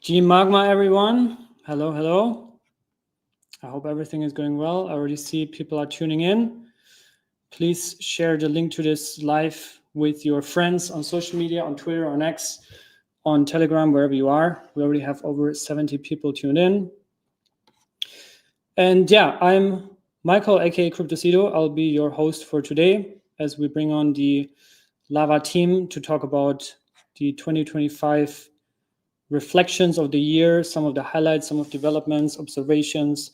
G Magma, everyone. Hello, hello. I hope everything is going well. I already see people are tuning in. Please share the link to this live with your friends on social media, on Twitter, on X, on Telegram, wherever you are. We already have over 70 people tuned in. And yeah, I'm Michael, aka Cryptocito. I'll be your host for today as we bring on the Lava team to talk about the 2025 reflections of the year, some of the highlights, some of developments, observations,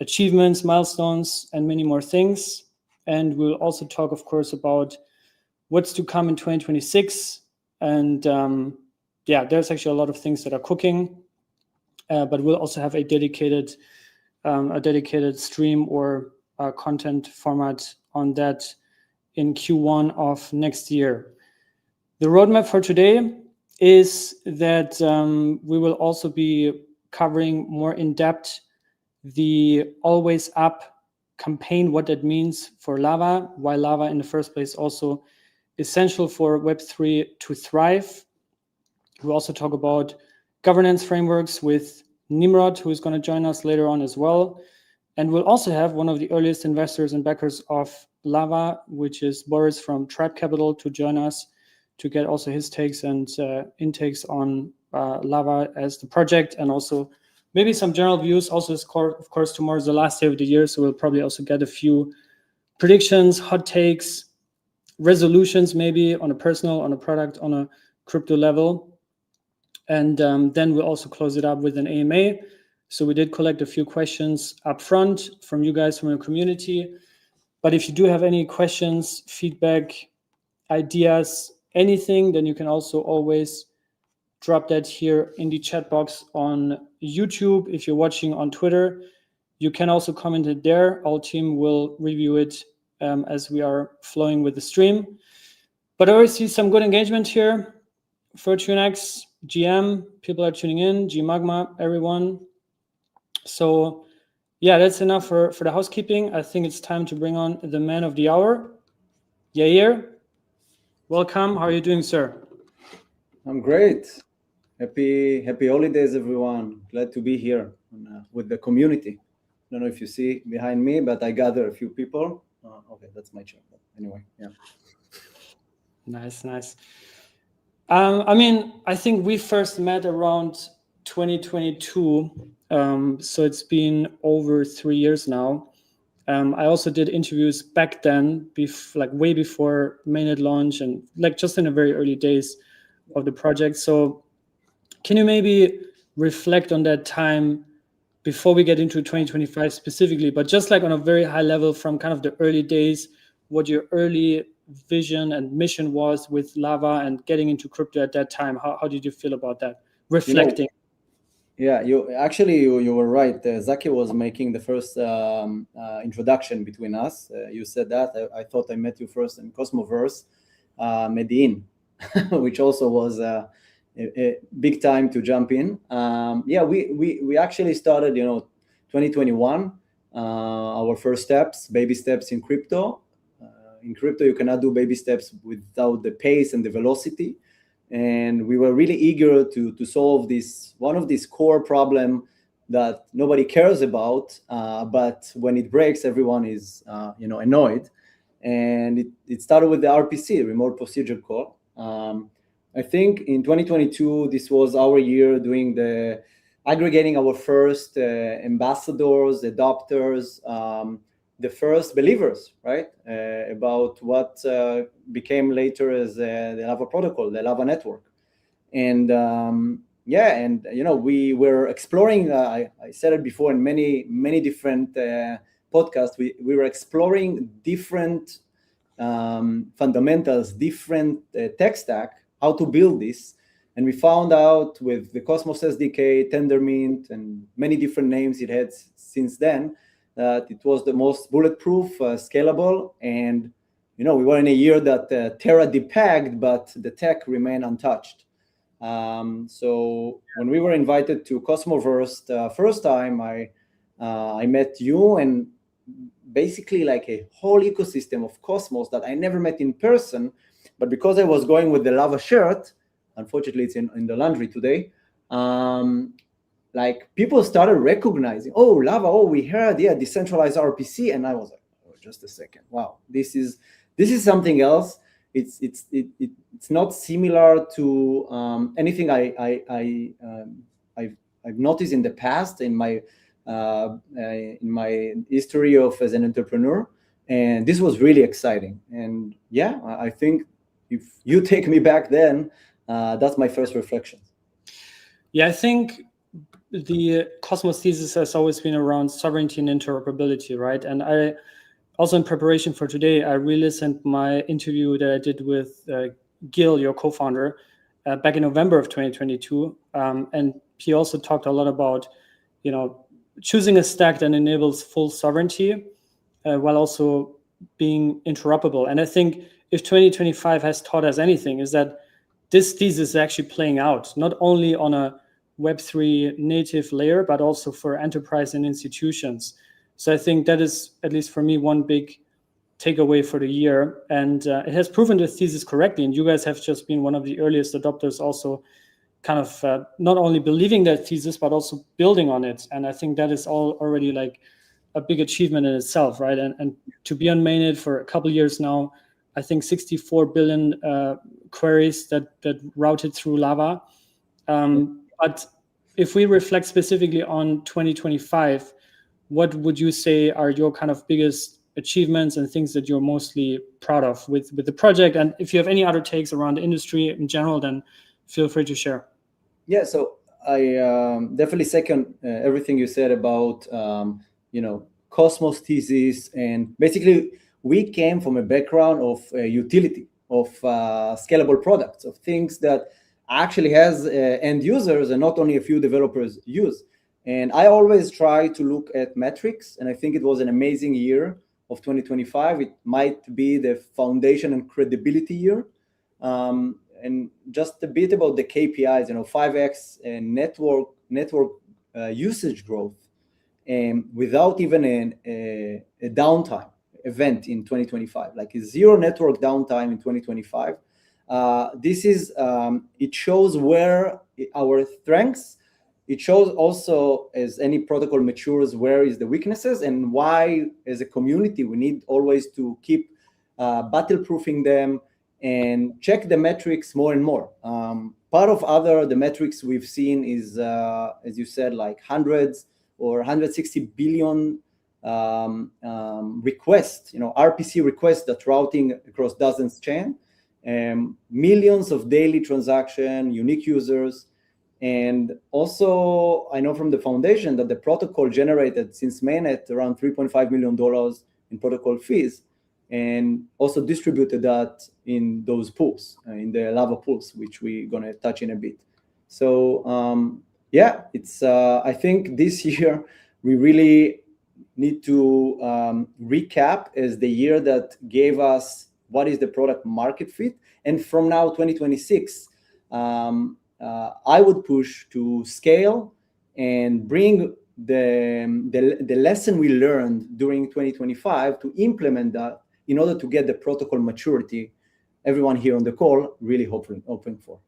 achievements, milestones, and many more things. And we'll also talk, of course, about what's to come in 2026. And there's actually a lot of things that are cooking, but we'll also have a dedicated stream or content format on that in Q1 of next year. The roadmap for today is that we will also be covering more in depth the always up campaign, what that means for Lava, why Lava in the first place also essential for Web3 to thrive. We'll also talk about governance frameworks with Nimrod, who is going to join us later on as well. And we'll also have one of the earliest investors and backers of Lava, which is Boris from Tribe Capital, to join us to get also his takes and intakes on Lava as the project, and also maybe some general views. Also, of course, tomorrow is the last day of the year, so we'll probably also get a few predictions, hot takes, resolutions, maybe on a personal, on a product, on a crypto level. And then we'll also close it up with an AMA. So we did collect a few questions up front from you guys, from your community. But if you do have any questions, feedback, ideas, anything, then you can also always drop that here in the chat box on YouTube. If you're watching on Twitter, you can also comment it there. Our team will review it as we are flowing with the stream. But I already see some good engagement here. FortuneX, GM, people are tuning in, G Magma, everyone. So yeah, that's enough for the housekeeping. I think it's time to bring on the man of the hour, Yair. Welcome. How are you doing, sir? I'm great. Happy holidays, everyone. Glad to be here with the community. I don't know if you see behind me, but I gather a few people. Okay, that's my chair. But anyway, yeah. Nice. I think we first met around 2022. So it's been over 3 years now. I also did interviews back then, way before mainnet launch and just in the very early days of the project. So can you maybe reflect on that time before we get into 2025 specifically, but just on a very high level from kind of the early days, what your early vision and mission was with Lava and getting into crypto at that time? How did you feel about that? Reflecting. You were right. Zaki was making the first introduction between us. You said that. I thought I met you first in Cosmoverse, Medellin, which also was a big time to jump in. We actually started, 2021, our first steps, baby steps in crypto. In crypto, you cannot do baby steps without the pace and the velocity. And we were really eager to solve one of these core problem that nobody cares about, but when it breaks, everyone is annoyed. And it started with the RPC, remote procedure call. I think in 2022, this was our year doing aggregating our first ambassadors, adopters, the first believers, right? About what became later as the Lava protocol, the Lava network. And we were exploring, I said it before in many different podcasts, we were exploring different fundamentals, different tech stack, how to build this. And we found out with the Cosmos SDK, Tendermint, and many different names it had since then, that it was the most bulletproof, scalable, and we were in a year that Terra depegged, but the tech remained untouched. So when we were invited to Cosmoverse the first time, I met you and basically a whole ecosystem of Cosmos that I never met in person, but because I was going with the Lava shirt, unfortunately it's in the laundry today, like people started recognizing, oh, Lava, oh, we heard, yeah, decentralized RPC, and I was like, oh, just a second, wow, this is something else. It's not similar to anything I've noticed in the past in my history as an entrepreneur, and this was really exciting. And yeah, I think if you take me back then, that's my first reflection. Yeah, I think the Cosmos thesis has always been around sovereignty and interoperability, right? And I also, in preparation for today, I re-listened my interview that I did with Gil, your co-founder, back in November of 2022, and he also talked a lot about, choosing a stack that enables full sovereignty while also being interoperable. And I think if 2025 has taught us anything, is that this thesis is actually playing out, not only on a Web3 native layer, but also for enterprise and institutions. So I think that is, at least for me, one big takeaway for the year. And it has proven the thesis correctly. And you guys have just been one of the earliest adopters, also kind of not only believing that thesis, but also building on it. And I think that is all already like a big achievement in itself, right? And to be on mainnet for a couple of years now, I think 64 billion queries that routed through Lava. But if we reflect specifically on 2025, what would you say are your kind of biggest achievements and things that you're mostly proud of with the project? And if you have any other takes around the industry in general, then feel free to share. Yeah, so I definitely second everything you said about Cosmos thesis. And basically, we came from a background of utility, of scalable products, of things that actually has end users and not only a few developers use. And I always try to look at metrics, and I think it was an amazing year of 2025. It might be the foundation and credibility year. And just a bit about the KPIs, 5x and network usage growth, without even a downtime event in 2025, like a zero network downtime in 2025. This is it shows where our strengths. It shows also, as any protocol matures, where is the weaknesses and why, as a community, we need always to keep battle-proofing them and check the metrics more and more. Part of the metrics we've seen is, as you said, like hundreds or 160 billion requests, RPC requests that routing across dozens chain, millions of daily transaction, unique users. And also, I know from the foundation that the protocol generated since mainnet around $3.5 million in protocol fees, and also distributed that in those pools, in the Lava pools, which we're going to touch in a bit. So yeah, it's I think this year we really need to recap as the year that gave us what is the product market fit. And from now, 2026, I would push to scale and bring the lesson we learned during 2025 to implement that in order to get the protocol maturity everyone here on the call really hoping for.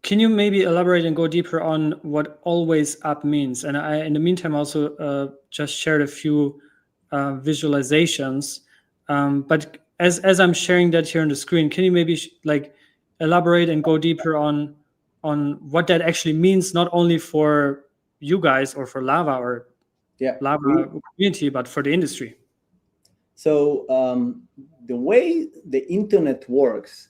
Can you maybe elaborate and go deeper on what always up means? And I, in the meantime, also just shared a few visualizations. But as I'm sharing that here on the screen, can you maybe elaborate and go deeper on what that actually means, not only for you guys or for Lava or Lava community, but for the industry? So the way the internet works,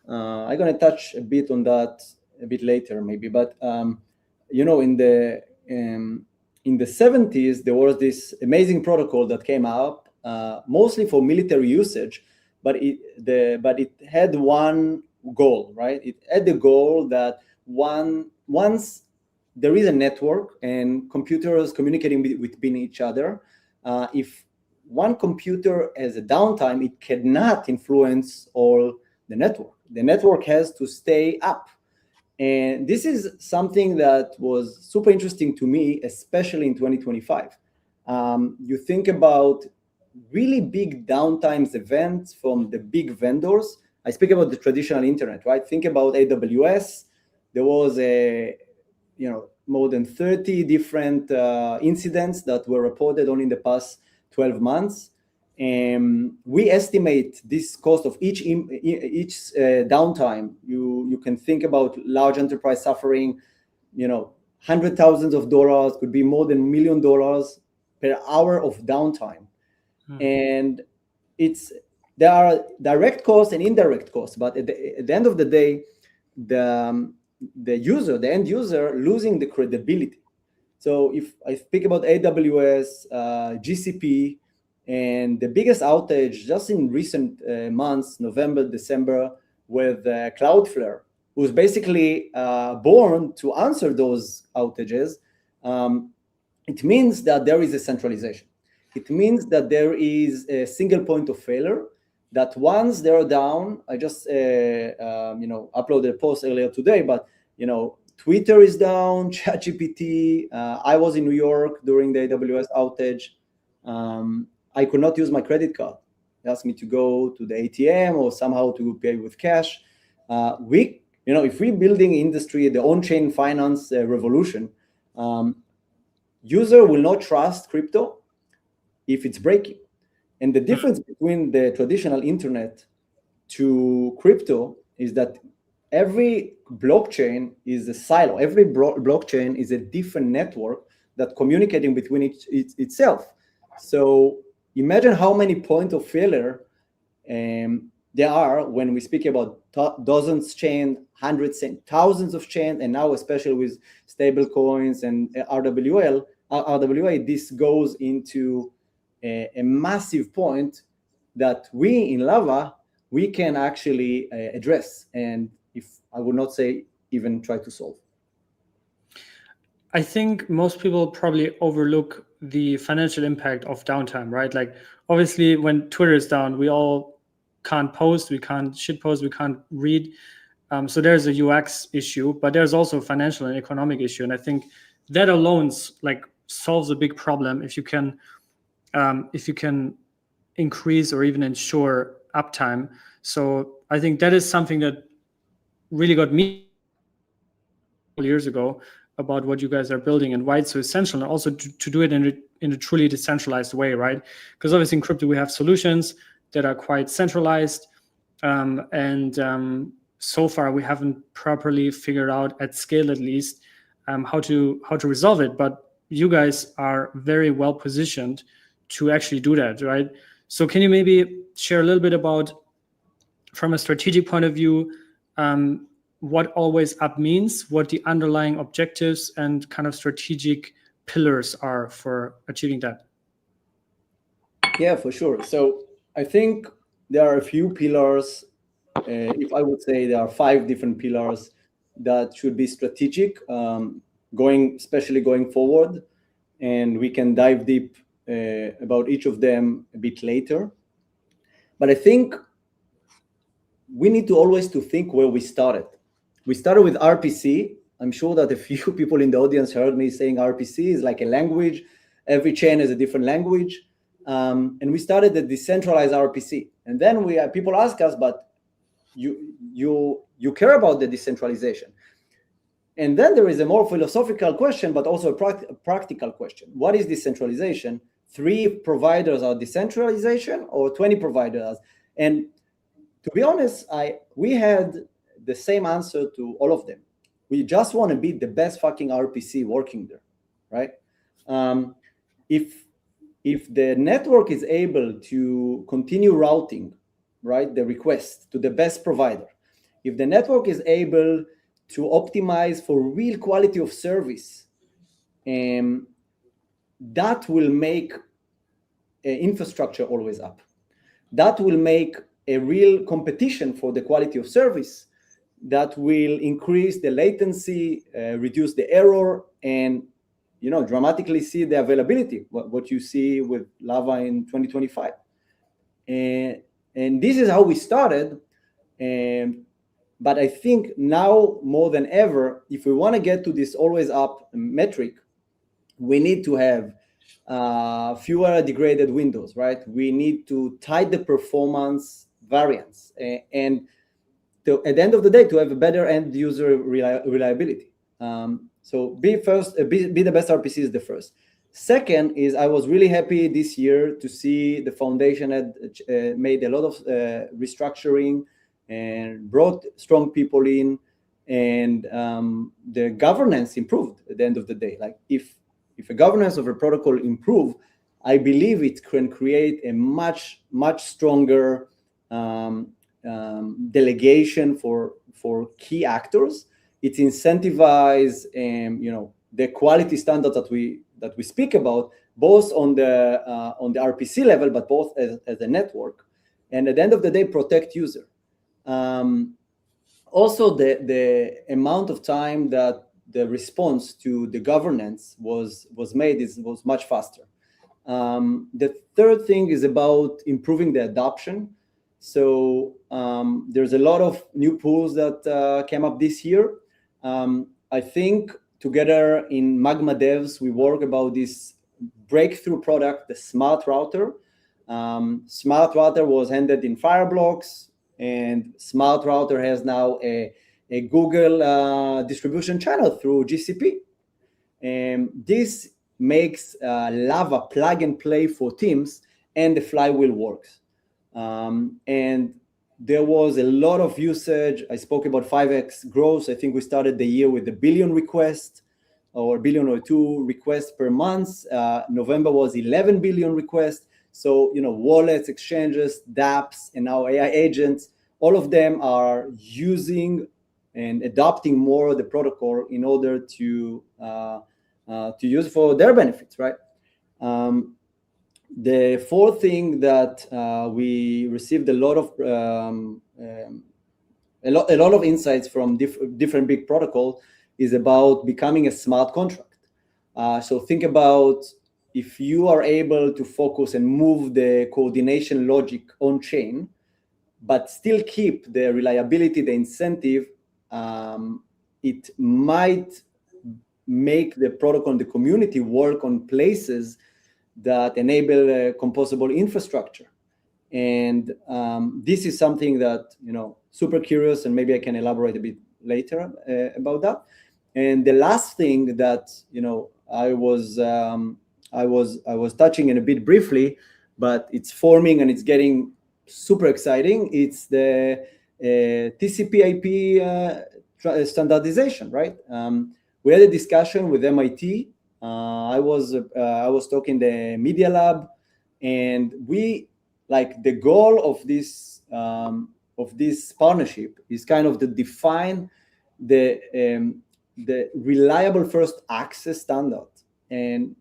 I'm going to touch a bit on that a bit later, maybe. But in the 70s, there was this amazing protocol that came up, mostly for military usage, but it had one goal, right? It had the goal that once there is a network and computers communicating between each other, if one computer has a downtime, it cannot influence all the network. The network has to stay up. And this is something that was super interesting to me, especially in 2025. You think about really big downtimes events from the big vendors I speak about the traditional internet, right? Think about AWS. There was more than 30 different incidents that were reported only in the past 12 months. We estimate this cost of each downtime. You can think about large enterprise suffering, $100,000, could be more than $1 million per hour of downtime. And there are direct costs and indirect costs, but at the end of the day, the end user losing the credibility. So if I speak about AWS, GCP, and the biggest outage just in recent months, November, December, with Cloudflare, who's basically born to answer those outages, it means that there is a centralization. It means that there is a single point of failure, that once they're down, I just uploaded a post earlier today, but Twitter is down, ChatGPT. I was in New York during the AWS outage. I could not use my credit card. They asked me to go to the ATM or somehow to pay with cash. If we're building industry, the on-chain finance revolution, user will not trust crypto if it's breaking. And the difference between the traditional internet to crypto is that every blockchain is a silo. Every blockchain is a different network that communicating between itself. So imagine how many points of failure there are when we speak about dozens chain, hundreds and thousands of chains, and now especially with stable coins and RWA, this goes into a massive point that we in Lava, we can actually address, and if I would not say even try to solve. I think most people probably overlook the financial impact of downtime, right? Like obviously when Twitter is down, we all can't post, we can't shitpost, we can't read. So there's a UX issue, but there's also a financial and economic issue. And I think that alone solves a big problem if you can increase or even ensure uptime. So I think that is something that really got me years ago about what you guys are building and why it's so essential, and also to do it in a truly decentralized way, right? Because obviously in crypto we have solutions that are quite centralized, and so far we haven't properly figured out, at scale at least, how to resolve it. But you guys are very well positioned to actually do that, right? So can you maybe share a little bit about, from a strategic point of view, what always up means, what the underlying objectives and kind of strategic pillars are for achieving that? Yeah, for sure. So I think there are a few pillars. If I would say there are 5 different pillars that should be strategic, especially going forward, and we can dive deep about each of them a bit later. But I think we need to always to think where we started. We started with RPC. I'm sure that a few people in the audience heard me saying RPC is like a language. Every chain has a different language. And we started the decentralized RPC. And then people ask us, but you care about the decentralization. And then there is a more philosophical question, but also a practical question. What is decentralization? 3 providers are decentralization, or 20 providers? And to be honest, we had the same answer to all of them. We just want to be the best fucking RPC working there, right? If the network is able to continue routing, right, the request to the best provider, if the network is able to optimize for real quality of service, that will make infrastructure always up. That will make a real competition for the quality of service. That will increase the latency, reduce the error, and dramatically see the availability, what you see with Lava in 2025. And this is how we started. But I think now more than ever, if we want to get to this always up metric, we need to have fewer degraded windows, right? We need to tie the performance variance, and at the end of the day, to have a better end user reliability. So be the best RPC is the first. Second is, I was really happy this year to see the foundation had made a lot of restructuring and brought strong people in, and the governance improved at the end of the day. Like if a governance of a protocol improve, I believe it can create a much stronger delegation for key actors. It incentivizes the quality standards that we speak about, both on the RPC level, but both as a network, and at the end of the day, protect user. Also, the amount of time that the response to the governance was made was much faster. The third thing is about improving the adoption. So there's a lot of new pools that came up this year. I think together in Magma Devs, we work about this breakthrough product, the Smart Router. Smart Router was handed in Fireblocks, and Smart Router has now a Google distribution channel through GCP. And this makes Lava plug and play for teams, and the flywheel works. And there was a lot of usage. I spoke about 5x growth. I think we started the year with 1 billion requests, or 1 billion or 2 requests per month. November was 11 billion requests. So, wallets, exchanges, dApps, and now AI agents, all of them are using and adopting more of the protocol in order to use for their benefits, right? The fourth thing that we received a lot of insights from different big protocols is about becoming a smart contract. So think about if you are able to focus and move the coordination logic on chain, but still keep the reliability, the incentive, it might make the protocol and the community work on places that enable composable infrastructure. And this is something that, super curious, and maybe I can elaborate a bit later about that. And the last thing that, I was touching in a bit briefly, but it's forming and it's getting super exciting. It's the TCP/IP standardization, right? We had a discussion with MIT. I was talking the Media Lab, and we the goal of this partnership is kind of to define the reliable first access standard, and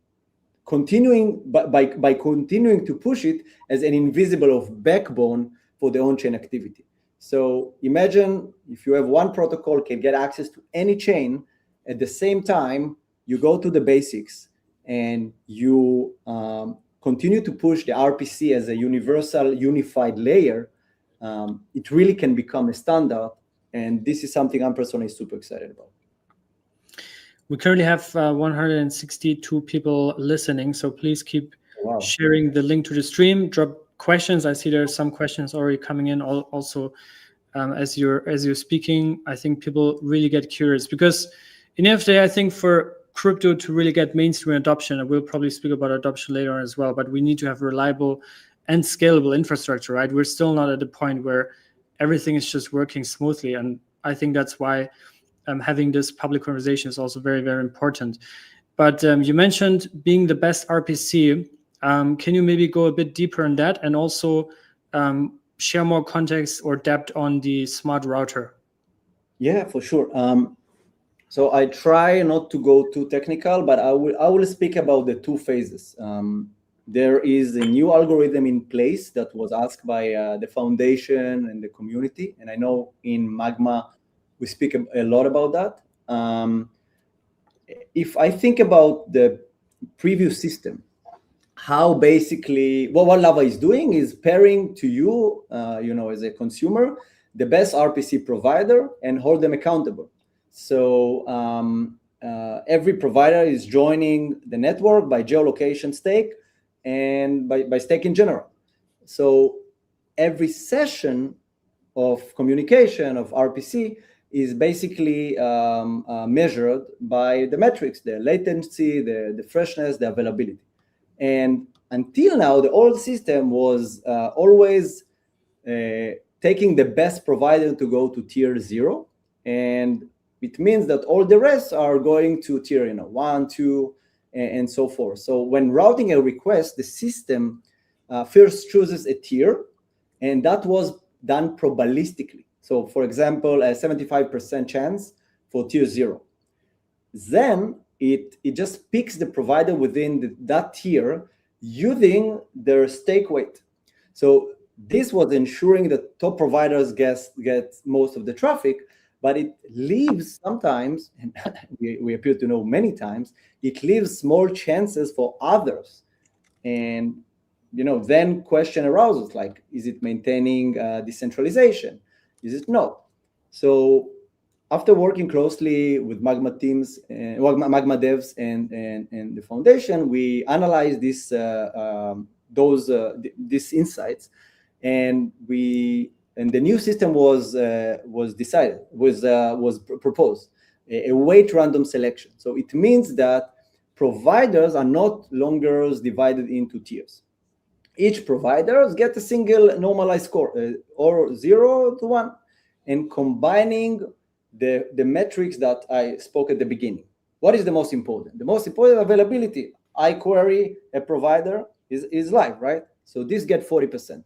continuing by continuing to push it as an invisible of backbone for the on-chain activity. So imagine if you have one protocol can get access to any chain at the same time. You go to the basics and you continue to push the RPC as a universal unified layer. It really can become a standard, and this is something I'm personally super excited about. We currently have 162 people listening, so please keep sharing the link to the stream. Drop questions. I see there are some questions already coming in. Also, as you're speaking, I think people really get curious, because in the end of the day, I think for crypto to really get mainstream adoption, and we'll probably speak about adoption later on as well, but we need to have reliable and scalable infrastructure, right? We're still not at the point where everything is just working smoothly, and I think that's why having this public conversation is also very, very important. But you mentioned being the best RPC. Can you maybe go a bit deeper on that, and also share more context or depth on the smart router? Yeah, for sure. So I try not to go too technical, but I will speak about the two phases. There is a new algorithm in place that was asked by the foundation and the community, and I know in Magma we speak a lot about that. If I think about the previous system, how basically what Lava is doing is pairing to you, as a consumer, the best RPC provider and hold them accountable. So every provider is joining the network by geolocation stake and by stake in general. So every session of communication of RPC is basically measured by the metrics, the latency, the freshness, the availability. And until now, the old system was always taking the best provider to go to tier 0, and it means that all the rest are going to tier 1, 2, and so forth. So when routing a request, the system first chooses a tier, and that was done probabilistically. So for example, a 75% chance for tier 0. Then it just picks the provider within that tier using their stake weight. So this was ensuring that top providers get most of the traffic, but it leaves sometimes, and we appear to know many times, it leaves small chances for others. And then question arises, like, is it maintaining decentralization? Is it not? So after working closely with Magma teams, Magma devs and the foundation, we analyzed these insights, and the new system was proposed, a weight random selection. So it means that providers are not longer divided into tiers. Each provider gets a single normalized score, or 0 to 1, and combining the metrics that I spoke at the beginning. What is the most important? The most important, availability. I query a provider is live, right? So this get 40%.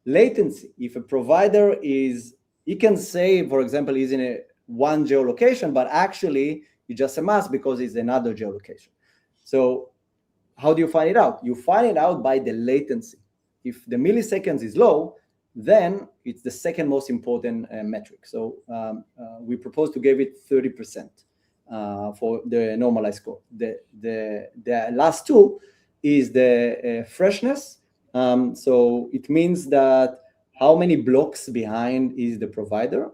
Latency. If a provider he can say, for example, he's in one geolocation, but actually it's just a mask because it's another geolocation. So how do you find it out? You find it out by the latency. If the milliseconds is low, then it's the second most important metric. So we propose to give it 30% for the normalized score. The last two is the freshness. So it means that how many blocks behind is the provider.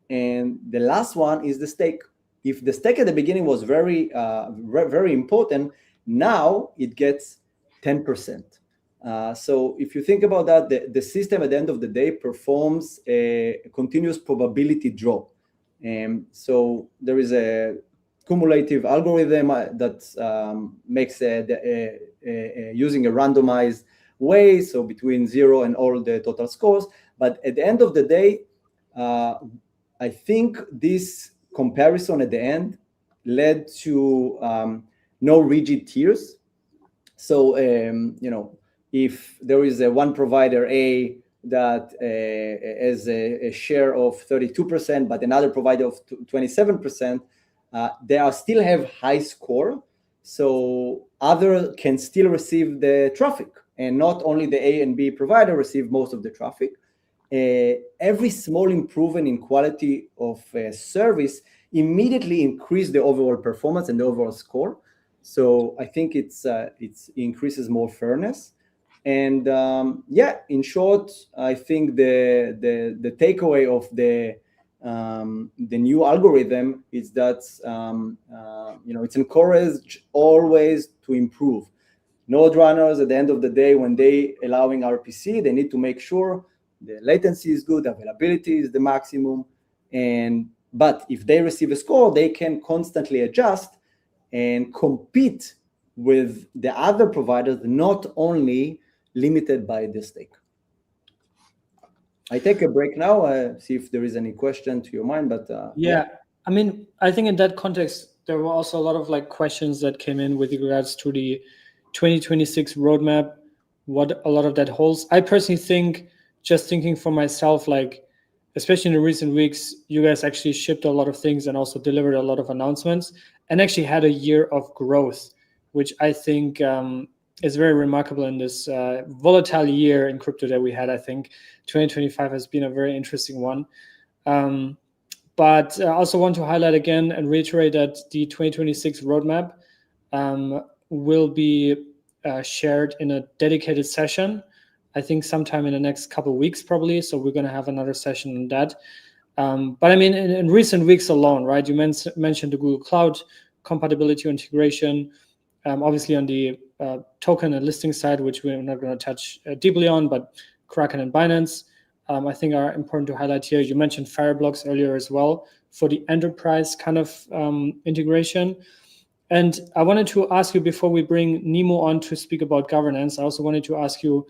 And the last one is the stake. If the stake at the beginning was very important, now it gets 10%. So if you think about that, the system at the end of the day performs a continuous probability draw. So there is a cumulative algorithm that makes using a randomized way, so between 0 and all the total scores. But at the end of the day, I think this comparison at the end led to no rigid tiers. So if there is one provider A that has a share of 32%, but another provider of 27%, they still have high score. So other can still receive the traffic, and not only the A and B provider receive most of the traffic. Every small improvement in quality of service immediately increase the overall performance and the overall score. So I think it increases more fairness. And in short, I think the takeaway of the new algorithm is that it's encouraged always to improve. Node runners at the end of the day, when they allowing RPC, they need to make sure the latency is good, availability is the maximum, but if they receive a score, they can constantly adjust and compete with the other providers, not only limited by the stake. I take a break now, see if there is any question to your mind, but I mean, I think in that context, there were also a lot of questions that came in with regards to the 2026 roadmap, what a lot of that holds. I personally think, just thinking for myself, especially in the recent weeks, you guys actually shipped a lot of things and also delivered a lot of announcements and actually had a year of growth, which I think is very remarkable in this volatile year in crypto that we had. I think 2025 has been a very interesting one. But I also want to highlight again and reiterate that the 2026 roadmap will be shared in a dedicated session, I think sometime in the next couple of weeks, probably. So we're going to have another session on that. But I mean, in recent weeks alone, right? You mentioned the Google Cloud compatibility integration, obviously on the token and listing side, which we're not going to touch deeply on, but Kraken and Binance. I think are important to highlight here. You mentioned Fireblocks earlier as well for the enterprise kind of integration. And I wanted to ask you, before we bring Nemo on to speak about governance, I also wanted to ask you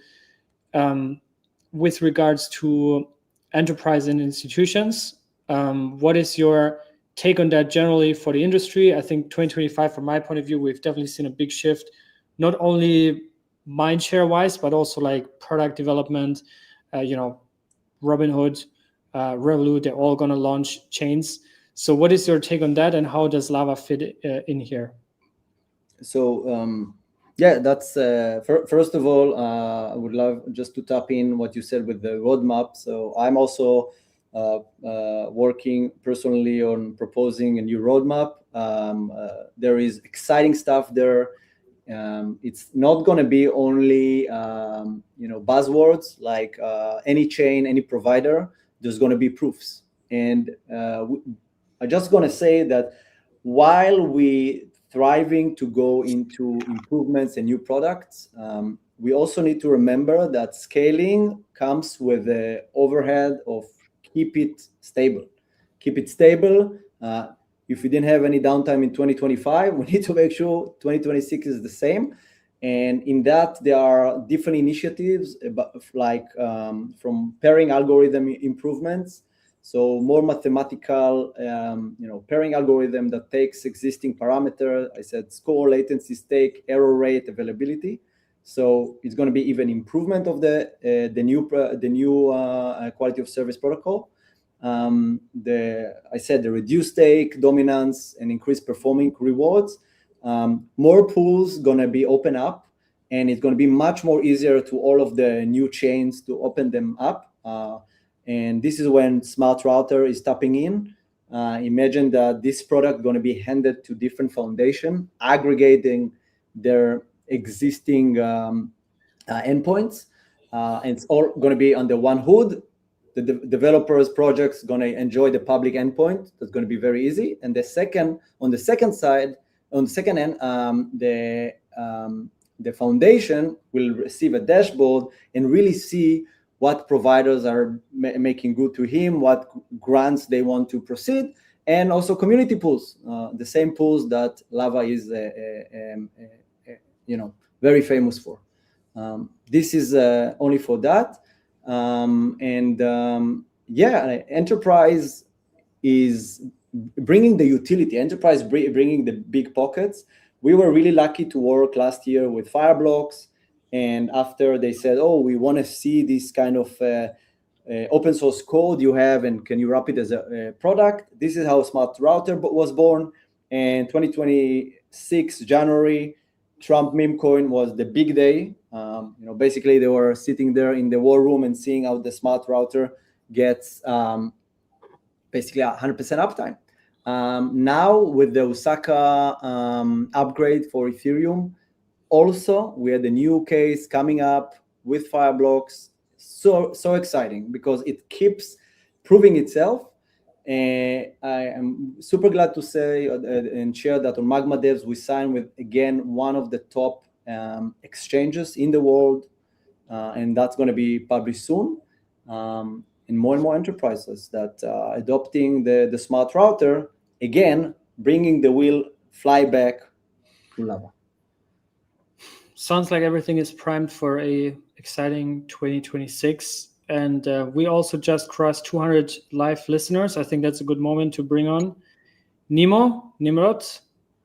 with regards to enterprise and institutions, what is your take on that generally for the industry? I think 2025, from my point of view, we've definitely seen a big shift, not only mindshare wise, but also like product development. Robinhood, Revolut, they're all going to launch chains. So what is your take on that, and how does Lava fit in here? So yeah, that's first of all, I would love just to tap in what you said with the roadmap. So I'm also working personally on proposing a new roadmap. There is exciting stuff there. It's not going to be only buzzwords like any chain, any provider. There's going to be proofs, and I'm just going to say that while we thriving to go into improvements and new products, we also need to remember that scaling comes with the overhead of keep it stable. If we didn't have any downtime in 2025, we need to make sure 2026 is the same. And in that, there are different initiatives, like from pairing algorithm improvements. So more mathematical, pairing algorithm that takes existing parameter. I said score, latency, stake, error rate, availability. So it's going to be even improvement of the new quality of service protocol. I said the reduced stake, dominance, and increased performing rewards. More pools gonna be open up, and it's gonna be much more easier to all of the new chains to open them up. And this is when Smart Router is tapping in. Imagine that this product gonna be handed to different foundation, aggregating their existing endpoints, and it's all gonna be under one hood. The developers projects going to enjoy the public endpoint. That's going to be very easy. And on the second end, the foundation will receive a dashboard and really see what providers are making good to him, what grants they want to proceed, and also community pools, the same pools that Lava is, very famous for. This is only for that. Enterprise is bringing the utility. Enterprise bringing the big pockets. We were really lucky to work last year with Fireblocks, and after they said, "Oh, we want to see this kind of open source code you have, and can you wrap it as a product?" This is how Smart Router was born. And 2026 January, Trump meme coin was the big day. Basically they were sitting there in the war room and seeing how the Smart Router gets basically 100% uptime. Now with the Osaka upgrade for Ethereum, also we had a new case coming up with Fireblocks. So exciting because it keeps proving itself. I am super glad to say and share that on Magma Devs we signed with, again, one of the top exchanges in the world, and that's going to be published soon. And more enterprises that are adopting the Smart Router, again, bringing the wheel fly back to Lava. Sounds like everything is primed for a exciting 2026. And we also just crossed 200 live listeners. I think that's a good moment to bring on Nimrod.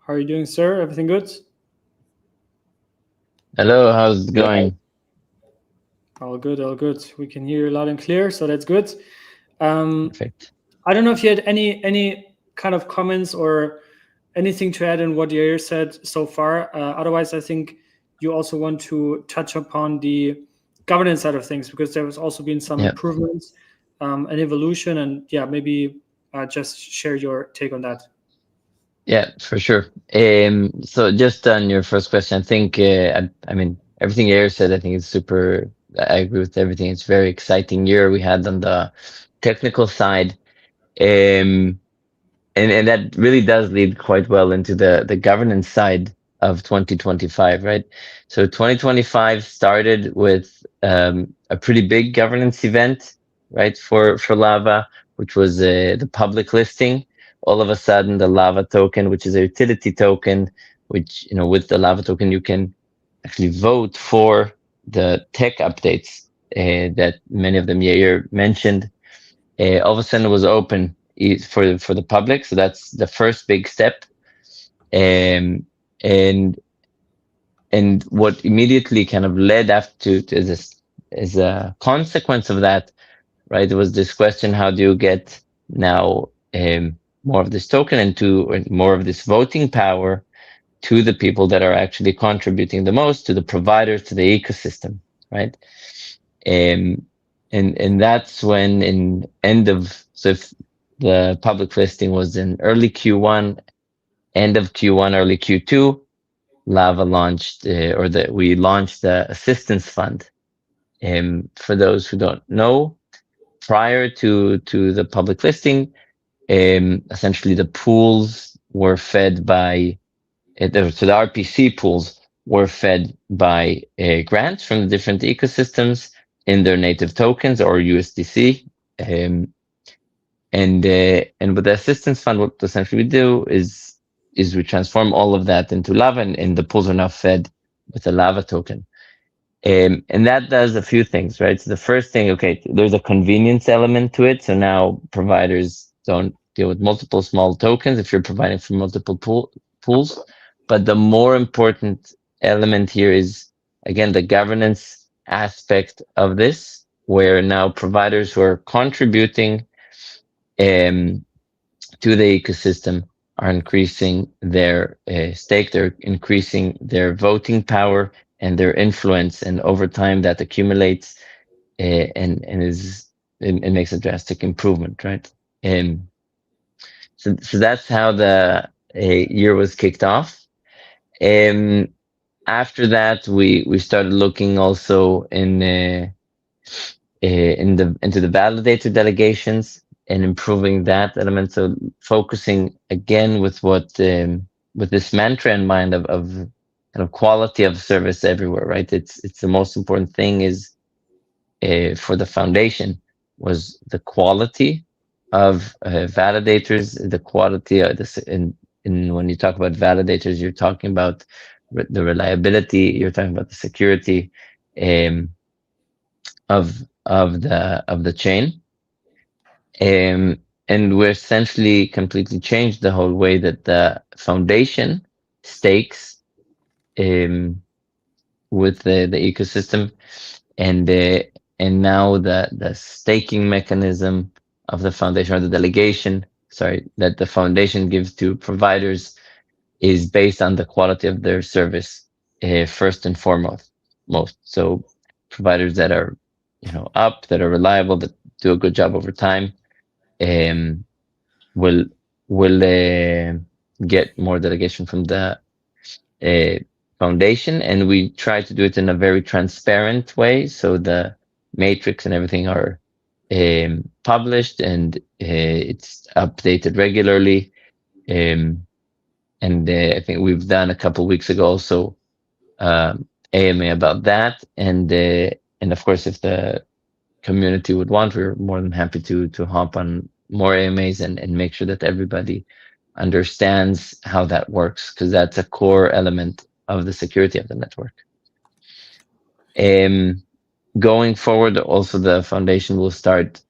How are you doing, sir? Everything good? Hello, how's it going? All good. We can hear you loud and clear, so that's good. Perfect. I don't know if you had any kind of comments or anything to add in what Yair said so far. Otherwise, I think you also want to touch upon the governance side of things, because there has also been some improvements and evolution, and maybe just share your take on that. Yeah, for sure. So just on your first question, I think I mean everything Yair said, I think is super. I agree with everything. It's a very exciting year we had on the technical side, and that really does lead quite well into the governance side of 2025, right? So 2025 started with a pretty big governance event right, for Lava, which was the public listing. All of a sudden, the Lava token, which is a utility token, which, with the Lava token, you can actually vote for the tech updates that many of them Yair mentioned. All of a sudden, it was open for the public. So that's the first big step. Um, and and what immediately kind of led after to this, as a consequence of that, right? There was this question: how do you get now more of this token and or more of this voting power to the people that are actually contributing the most, to the providers, to the ecosystem, right? Um, and that's when so if the public listing was in early Q1, end of Q1, early Q2, Lava launched, we launched the assistance fund. For those who don't know, prior to the public listing, essentially the pools were fed by so the RPC pools were fed by grants from the different ecosystems in their native tokens or USDC. And with the assistance fund, what essentially we do is we transform all of that into Lava, and the pools are now fed with a Lava token. And that does a few things, right? So the first thing, okay, there's a convenience element to it. So now providers don't deal with multiple small tokens if you're providing for multiple pools. But the more important element here is, again, the governance aspect of this, where now providers who are contributing to the ecosystem are increasing their stake, they're increasing their voting power and their influence, and over time that accumulates and it makes a drastic improvement, right? So that's how the year was kicked off. After that, we started looking also into the validator delegations and improving that element. So focusing again with this mantra in mind of kind of quality of service everywhere, right? It's the most important thing is for the foundation was the quality of validators, the quality of this. And when you talk about validators, you're talking about the reliability, you're talking about the security of the chain. And we essentially completely changed the whole way that the foundation stakes with the ecosystem, and now the staking mechanism of the foundation, or the delegation, sorry, that the foundation gives to providers is based on the quality of their service first and foremost. So providers that are up, that are reliable, that do a good job over time, will get more delegation from the foundation, and we try to do it in a very transparent way. So the matrix and everything are published, and it's updated regularly. And I think we've done a couple weeks ago also AMA about that, and of course, if the community would want, we're more than happy to hop on more AMAs and make sure that everybody understands how that works, because that's a core element of the security of the network. Going forward, also the foundation will start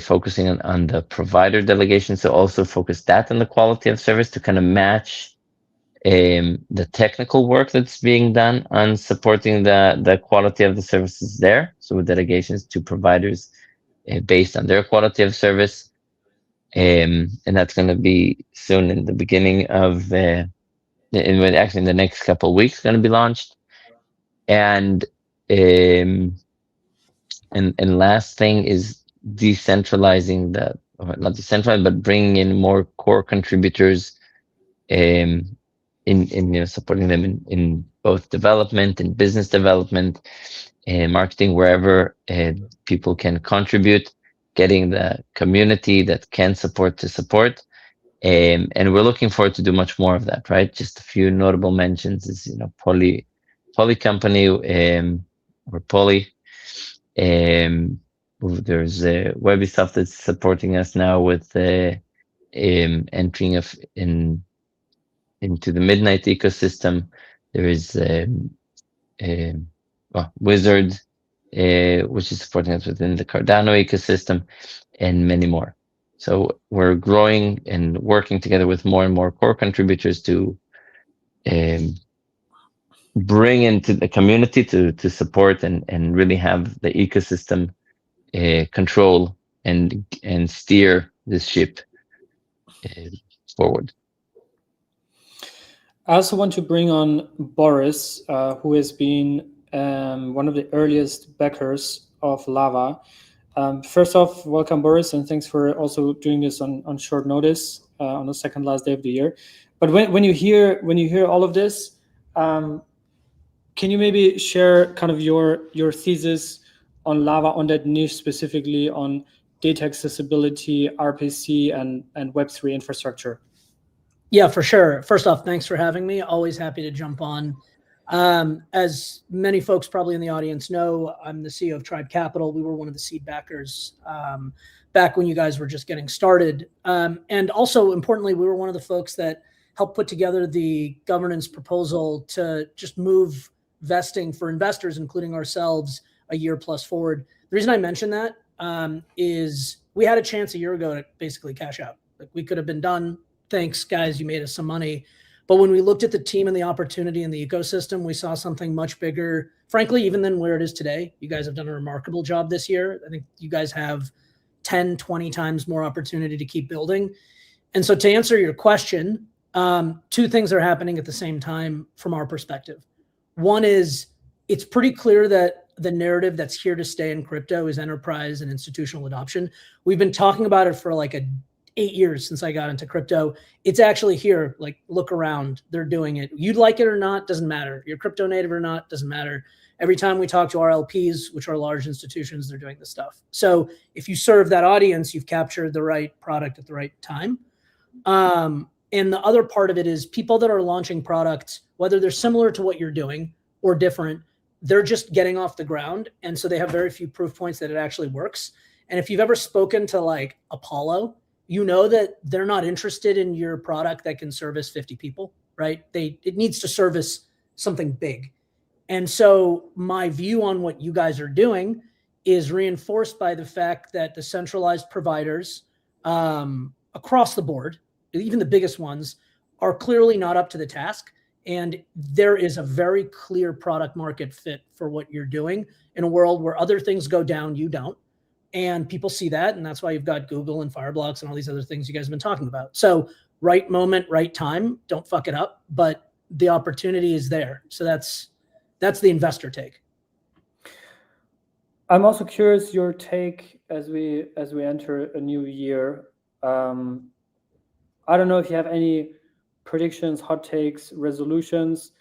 focusing on the provider delegation, so also focus that on the quality of service to kind of match the technical work that's being done on supporting the quality of the services there. So with delegations to providers based on their quality of service. And that's going to be soon in the beginning of, actually in the next couple of weeks, going to be launched. And last thing is decentralizing not decentralizing, but bringing in more core contributors in supporting them in both development and business development and marketing, wherever people can contribute, getting the community that can support to support. And we're looking forward to do much more of that, right? Just a few notable mentions is, Poly Company, or Poly, There's Webby stuff that's supporting us now with entering into the Midnight ecosystem. There is Wizard, which is supporting us within the Cardano ecosystem, and many more. So we're growing and working together with more and more core contributors to bring into the community to support and really have the ecosystem control and steer this ship forward. I also want to bring on Boris, who has been one of the earliest backers of Lava. First off, welcome, Boris, and thanks for also doing this on short notice on the second last day of the year. But when you hear all of this, can you maybe share kind of your thesis on Lava, on that niche specifically, on data accessibility, RPC, and Web3 infrastructure? Yeah, for sure. First off, thanks for having me. Always happy to jump on. As many folks probably in the audience know, I'm the CEO of Tribe Capital. We were one of the seed backers back when you guys were just getting started. And also, importantly, we were one of the folks that helped put together the governance proposal to just move vesting for investors, including ourselves, a year plus forward. The reason I mention that is we had a chance a year ago to basically cash out. Like, we could have been done. Thanks, guys, you made us some money. But when we looked at the team and the opportunity in the ecosystem, we saw something much bigger, frankly, even than where it is today. You guys have done a remarkable job this year. I think you guys have 10, 20 times more opportunity to keep building. And so to answer your question, two things are happening at the same time from our perspective. One is, it's pretty clear that the narrative that's here to stay in crypto is enterprise and institutional adoption. We've been talking about it for like 8 years since I got into crypto. It's actually here. Like, look around, they're doing it. You'd like it or not, doesn't matter. You're crypto native or not, doesn't matter. Every time we talk to our LPs, which are large institutions, they're doing this stuff. So if you serve that audience, you've captured the right product at the right time. And the other part of it is people that are launching products, whether they're similar to what you're doing or different, they're just getting off the ground. And so they have very few proof points that it actually works. And if you've ever spoken to like Apollo, you know that they're not interested in your product that can service 50 people, right? It needs to service something big. And so my view on what you guys are doing is reinforced by the fact that the centralized providers across the board, even the biggest ones, are clearly not up to the task. And there is a very clear product market fit for what you're doing in a world where other things go down, you don't. And people see that, and that's why you've got Google and Fireblocks and all these other things you guys have been talking about. So right moment, right time, don't fuck it up, but the opportunity is there. So that's the investor take. I'm also curious your take as we enter a new year. I don't know if you have any predictions, hot takes, resolutions.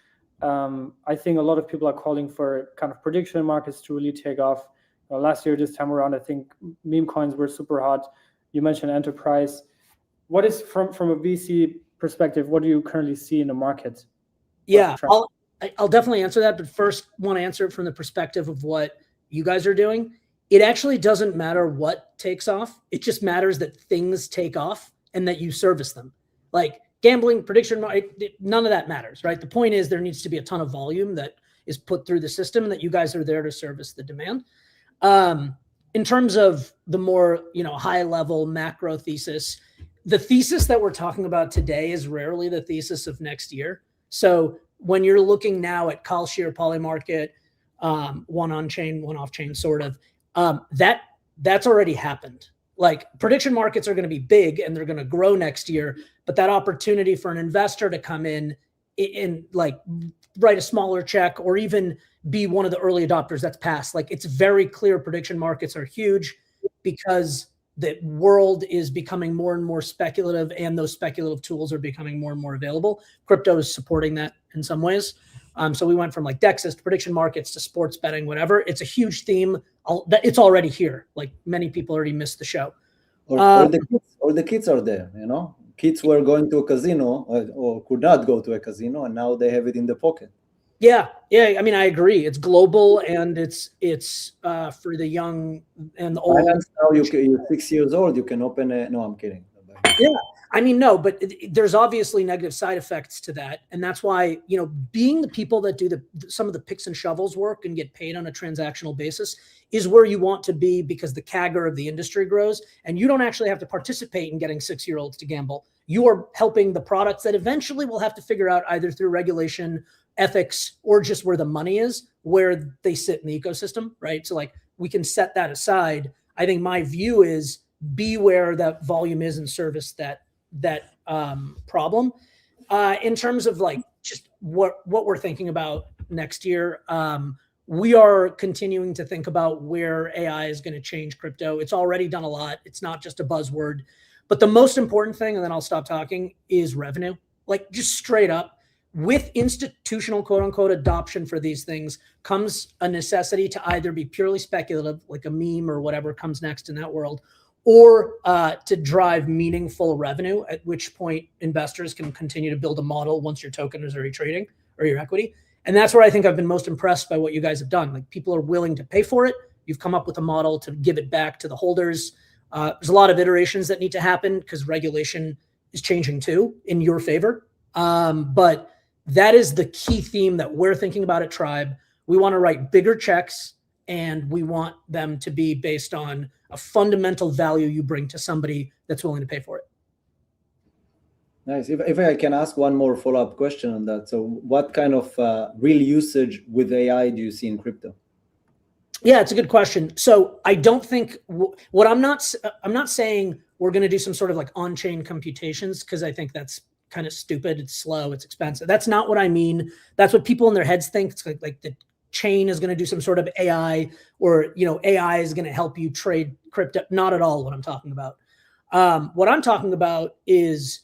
I think a lot of people are calling for kind of prediction markets to really take off. Last year, this time around, I think meme coins were super hot. You mentioned enterprise. What is, from a VC perspective, what do you currently see in the market? Yeah, I'll definitely answer that, but first want to answer it from the perspective of what you guys are doing. It actually doesn't matter what takes off. It just matters that things take off and that you service them. Like gambling, prediction, none of that matters, right? The point is there needs to be a ton of volume that is put through the system and that you guys are there to service the demand. In terms of the more, high level macro thesis, the thesis that we're talking about today is rarely the thesis of next year. So when you're looking now at Kalshir, Polymarket, one on chain, one off chain, sort of, that's already happened. Like, prediction markets are going to be big and they're going to grow next year, but that opportunity for an investor to come in like write a smaller check or even be one of the early adopters, that's past. Like, it's very clear prediction markets are huge because the world is becoming more and more speculative and those speculative tools are becoming more and more available. Crypto is supporting that in some ways. So we went from like Dexys to prediction markets to sports betting, whatever. It's a huge theme. It's already here. Like, many people already missed the show. Or the kids are there, Kids were going to a casino or could not go to a casino, and now they have it in the pocket. Yeah. I mean, I agree. It's global, and it's for the young and the old. Now you're 6 years old. You can open a. No, I'm kidding. Yeah. I mean, no, but there's obviously negative side effects to that. And that's why, being the people that do some of the picks and shovels work and get paid on a transactional basis is where you want to be, because the CAGR of the industry grows, and you don't actually have to participate in getting 6-year-olds to gamble. You are helping the products that eventually will have to figure out, either through regulation, ethics, or just where the money is, where they sit in the ecosystem, right? So like, we can set that aside. I think my view is, be where that volume is and service that problem. In terms of like just what we're thinking about next year, we are continuing to think about where AI is going to change crypto. It's already done a lot. It's not just a buzzword, but the most important thing, and then I'll stop talking, is revenue. Like, just straight up, with institutional quote unquote adoption for these things comes a necessity to either be purely speculative, like a meme or whatever comes next in that world, or to drive meaningful revenue, at which point investors can continue to build a model once your token is already trading, or your equity. And that's where I think I've been most impressed by what you guys have done. Like, people are willing to pay for it. You've come up with a model to give it back to the holders. There's a lot of iterations that need to happen, because regulation is changing too in your favor. But that is the key theme that we're thinking about at Tribe. We want to write bigger checks, and we want them to be based on a fundamental value you bring to somebody that's willing to pay for it. Nice. If I can ask one more follow-up question on that. So what kind of real usage with AI do you see in crypto? Yeah, it's a good question. So I don't think what I'm not saying we're going to do some sort of like on-chain computations, because I think that's kind of stupid. It's slow. It's expensive. That's not what I mean. That's what people in their heads think. It's like the chain is going to do some sort of AI, or AI is going to help you trade crypto. Not at all what I'm talking about. What I'm talking about is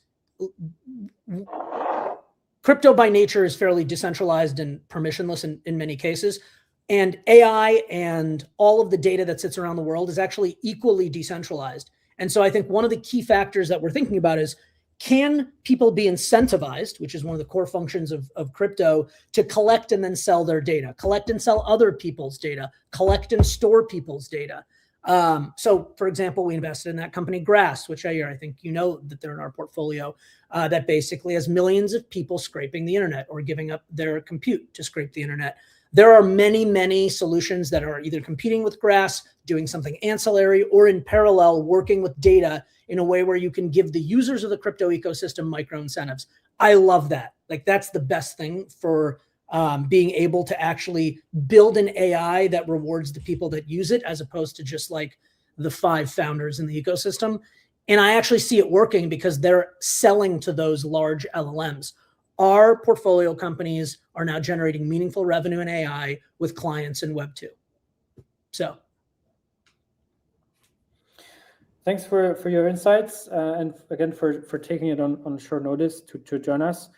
crypto by nature is fairly decentralized and permissionless in many cases. And AI and all of the data that sits around the world is actually equally decentralized. And so I think one of the key factors that we're thinking about is, can people be incentivized, which is one of the core functions of crypto, to collect and then sell their data, collect and sell other people's data, collect and store people's data. So for example, we invested in that company Grass, which I think that they're in our portfolio, that basically has millions of people scraping the internet or giving up their compute to scrape the internet. There are many, many solutions that are either competing with Grass, doing something ancillary, or in parallel working with data in a way where you can give the users of the crypto ecosystem micro incentives. I love that. Like, that's the best thing for being able to actually build an AI that rewards the people that use it, as opposed to just like the 5 founders in the ecosystem. And I actually see it working, because they're selling to those large LLMs. Our portfolio companies are now generating meaningful revenue in AI with clients in Web 2. So. Thanks for your insights, and again for taking it on short notice to join us.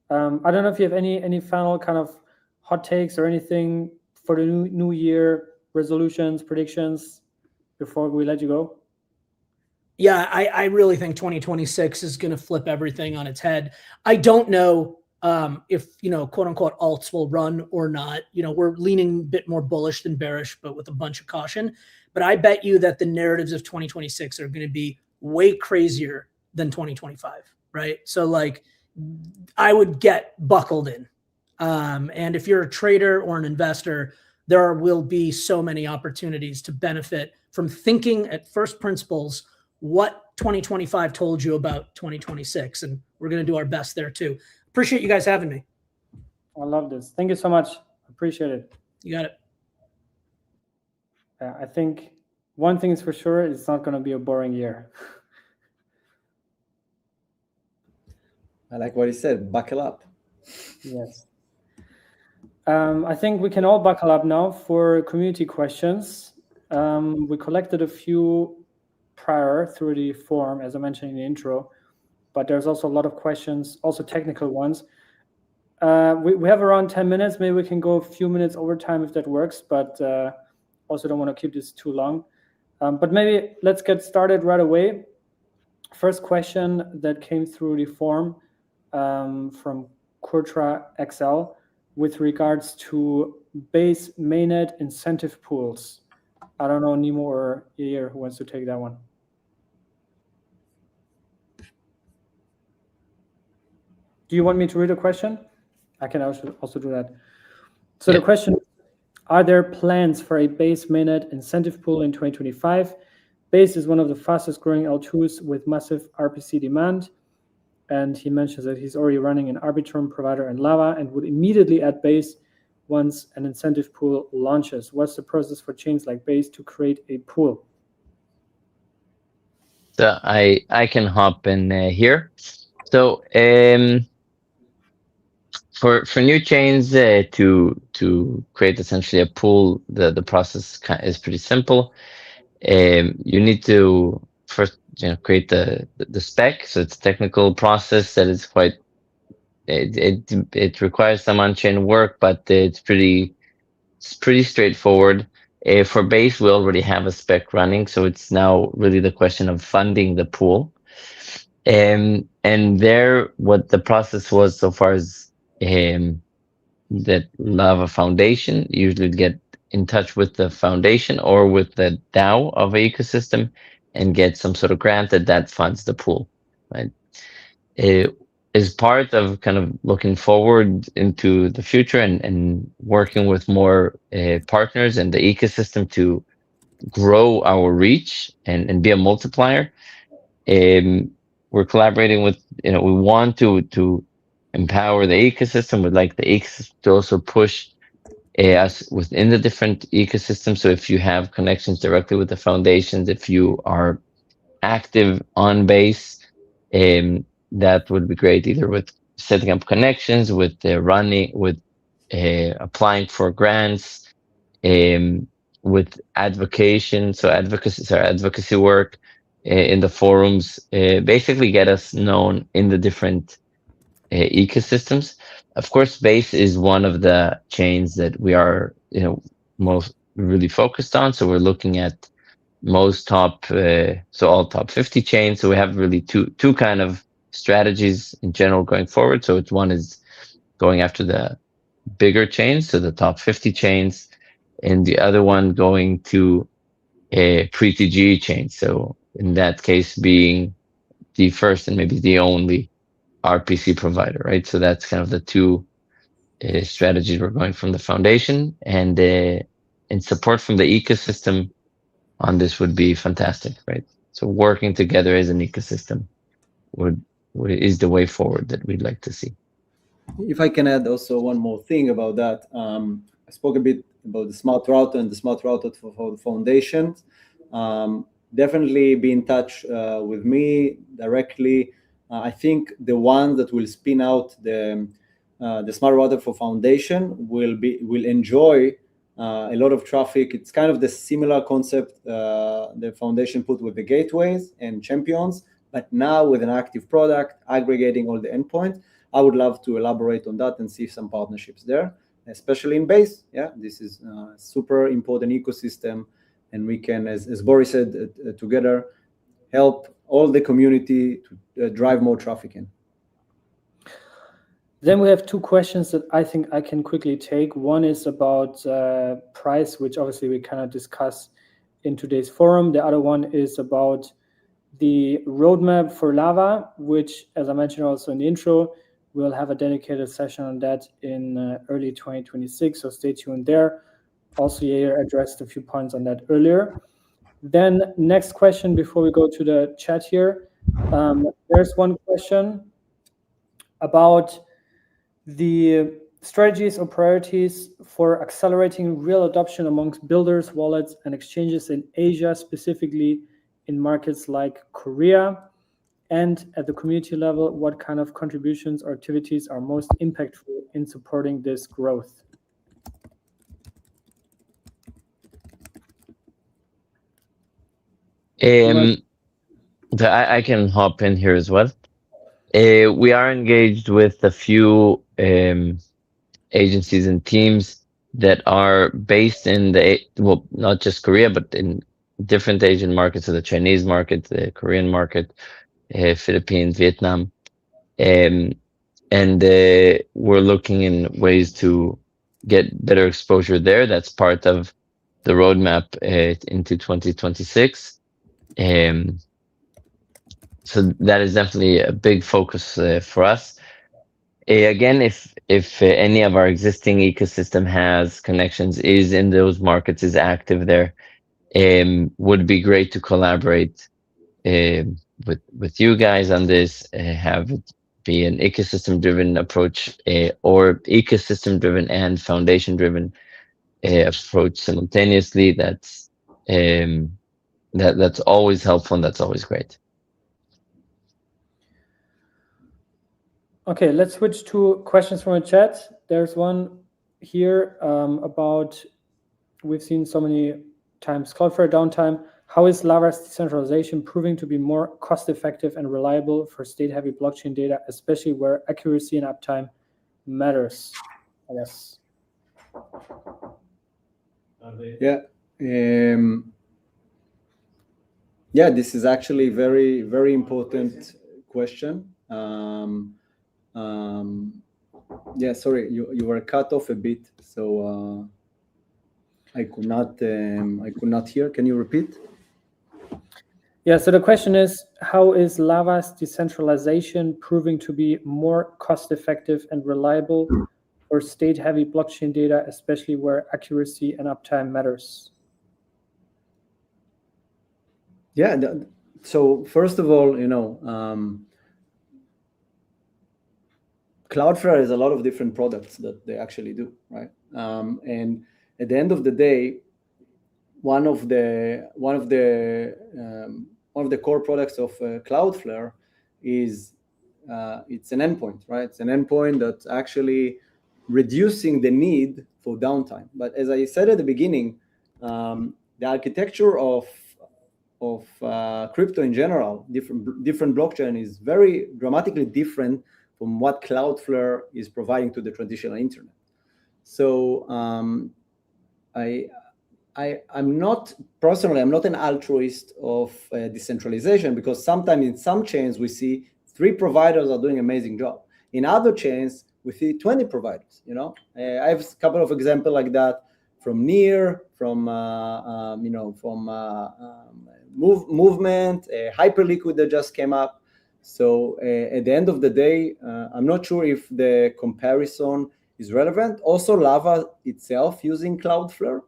I don't know if you have any final kind of hot takes or anything for the new year, resolutions, predictions, before we let you go. Yeah, I really think 2026 is going to flip everything on its head. I don't know if, quote unquote alts will run or not. We're leaning a bit more bullish than bearish, but with a bunch of caution. But I bet you that the narratives of 2026 are going to be way crazier than 2025, right? So like, I would get buckled in. And if you're a trader or an investor, there will be so many opportunities to benefit from thinking at first principles what 2025 told you about 2026. And we're going to do our best there too. Appreciate you guys having me. I love this. Thank you so much. Appreciate it. You got it. I think one thing is for sure, it's not going to be a boring year. I like what he said, buckle up. Yes. I think we can all buckle up now for community questions. We collected a few prior through the form, as I mentioned in the intro, but there's also a lot of questions, also technical ones. We have around 10 minutes. Maybe we can go a few minutes over time if that works, but also don't want to keep this too long. But maybe let's get started right away. First question that came through the form from Kurtra XL. with regards to base mainnet incentive pools. I don't know, Nemo or Yair, who wants to take that one. Do you want me to read a question? I can also do that. So yeah. The question, are there plans for a base mainnet incentive pool in 2025? Base is one of the fastest growing L2s with massive RPC demand. And he mentions that he's already running an Arbitrum provider in Lava and would immediately add Base once an incentive pool launches. What's the process for chains like Base to create a pool? So I can hop in here. So for new chains to create essentially a pool, the process is pretty simple. You need to first create the spec. So it's a technical process that is quite it requires some on-chain work, but it's pretty straightforward. For Base, we already have a spec running, so it's now really the question of funding the pool. And there, what the process was so far is that Lava Foundation usually get in touch with the foundation or with the DAO of an ecosystem and get some sort of grant that funds the pool, right? As part of kind of looking forward into the future and working with more partners and the ecosystem to grow our reach and be a multiplier. We're collaborating with, we want to empower the ecosystem. We'd like the ecosystem to also push us within the different ecosystems. So if you have connections directly with the foundations, if you are active on Base, that would be great, either with setting up connections, with running, with applying for grants, with advocacy work in the forums, basically get us known in the different ecosystems. Of course, Base is one of the chains that we are, most really focused on. So we're looking at most top, so all top 50 chains. So we have really two kind of strategies in general going forward. So one is going after the bigger chains, so the top 50 chains, and the other one going to a pre-TGE chain. So in that case, being the first and maybe the only RPC provider, right? So that's kind of the two strategies we're going from the foundation, and support from the ecosystem on this would be fantastic, right? So working together as an ecosystem is the way forward that we'd like to see. If I can add also one more thing about that, I spoke a bit about the smart router and the smart router for the foundations. Definitely be in touch with me directly. I think the one that will spin out the smart router for foundation will enjoy a lot of traffic. It's kind of the similar concept the foundation put with the gateways and champions, but now with an active product aggregating all the endpoints. I would love to elaborate on that and see some partnerships there, especially in Base. Yeah, this is a super important ecosystem, and we can, as Boris said, together help all the community to drive more traffic in. Then we have two questions that I think I can quickly take. One is about price, which obviously we cannot discuss in today's forum. The other one is about the roadmap for Lava, which, as I mentioned also in the intro, we'll have a dedicated session on that in early 2026, so stay tuned there. Also, Yair addressed a few points on that earlier. Then next question before we go to the chat here. There's one question about the strategies or priorities for accelerating real adoption amongst builders, wallets, and exchanges in Asia, specifically in markets like Korea. And at the community level, what kind of contributions or activities are most impactful in supporting this growth? I can hop in here as well. We are engaged with a few agencies and teams that are based in not just Korea, but in different Asian markets, so the Chinese market, the Korean market, Philippines, Vietnam. And and we're looking in ways to get better exposure there. That's part of the roadmap into 2026. So that is definitely a big focus for us. Again, if any of our existing ecosystem has connections, is in those markets, is active there, would be great to collaborate with you guys on this, have it be an ecosystem-driven approach, or ecosystem-driven and foundation-driven approach simultaneously. That's always helpful, and that's always great. Okay, let's switch to questions from the chat. There's one here about, we've seen so many times Cloudflare downtime. How is Lava's decentralization proving to be more cost-effective and reliable for state-heavy blockchain data, especially where accuracy and uptime matters? I guess. Yeah. Yeah, this is actually very, very important question. Yeah, sorry, you were cut off a bit, so I could not hear. Can you repeat? Yeah, so the question is, how is Lava's decentralization proving to be more cost-effective and reliable for state-heavy blockchain data, especially where accuracy and uptime matters? Yeah, so first of all, Cloudflare has a lot of different products that they actually do, right? And at the end of the day, one of the core products of Cloudflare is it's an endpoint, right? It's an endpoint that's actually reducing the need for downtime. But as I said at the beginning, the architecture of crypto in general, different blockchain, is very dramatically different from what Cloudflare is providing to the traditional internet. So I'm not an altruist of decentralization, because sometimes in some chains we see 3 providers are doing an amazing job. In other chains we see 20 providers. I have a couple of examples like that from Near, from Movement, Hyperliquid that just came up. So at the end of the day, I'm not sure if the comparison is relevant. Also, Lava itself using Cloudflare.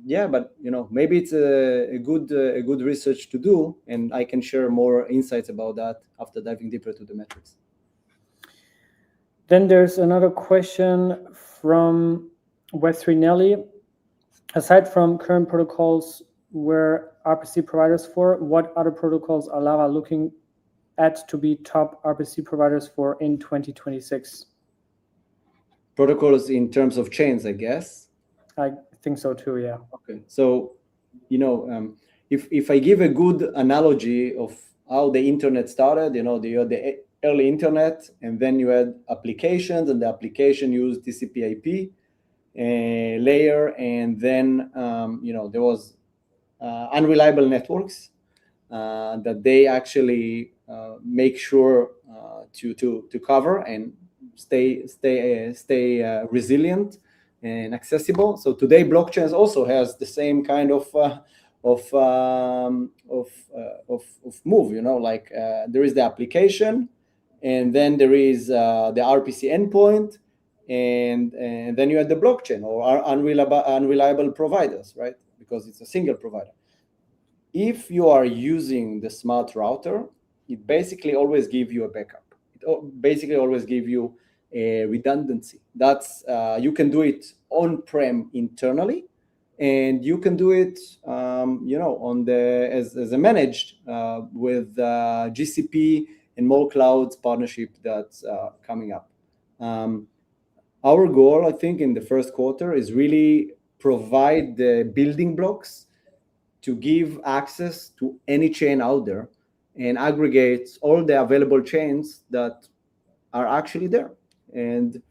Yeah, but maybe it's a good research to do, and I can share more insights about that after diving deeper to the metrics. Then there's another question from Web3 Nelly. Aside from current protocols where RPC providers for, what other protocols are Lava looking at to be top RPC providers for in 2026? Protocols in terms of chains, I guess. I think so too, yeah. Okay, so if I give a good analogy of how the internet started, you had the early internet, and then you had applications, and the application used TCP/IP layer, and then there was unreliable networks that they actually make sure to cover and stay resilient and accessible. So today blockchains also has the same kind of move. Like there is the application, and then there is the RPC endpoint, and then you have the blockchain or unreliable providers, right? Because it's a single provider. If you are using the smart router, it basically always gives you a backup. It basically always gives you a redundancy. That's you can do it on-prem internally, and you can do it on the as a managed with GCP and more clouds partnership that's coming up. Our goal, I think, in the first quarter is really provide the building blocks to give access to any chain out there and aggregate all the available chains that are actually there. And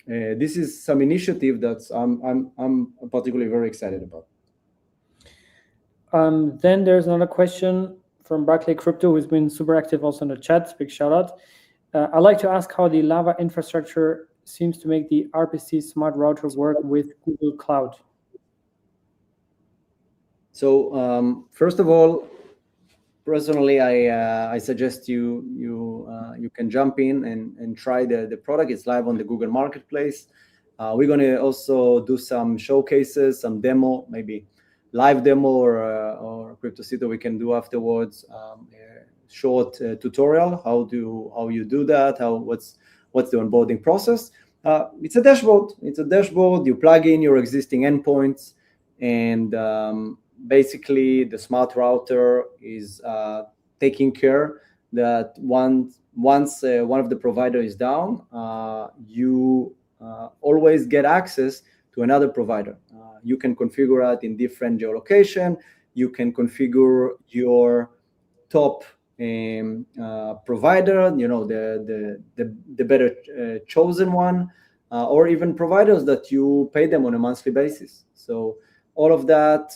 this is some initiative that's I'm particularly very excited about. Then there's another question from Barclay Crypto, who's been super active also in the chat. Big shout out. I'd like to ask how the Lava infrastructure seems to make the RPC smart router work with Google Cloud. So first of all, personally, I suggest you can jump in and try the product. It's live on the Google Marketplace. We're going to also do some showcases, some demo, maybe live demo or Cryptocito we can do afterwards. Short tutorial how you do that, what's the onboarding process. It's a dashboard. You plug in your existing endpoints, and basically the smart router is taking care that once one of the provider is down, you always get access to another provider. You can configure that in different geolocation. You can configure your top provider, the better chosen one, or even providers that you pay them on a monthly basis. So all of that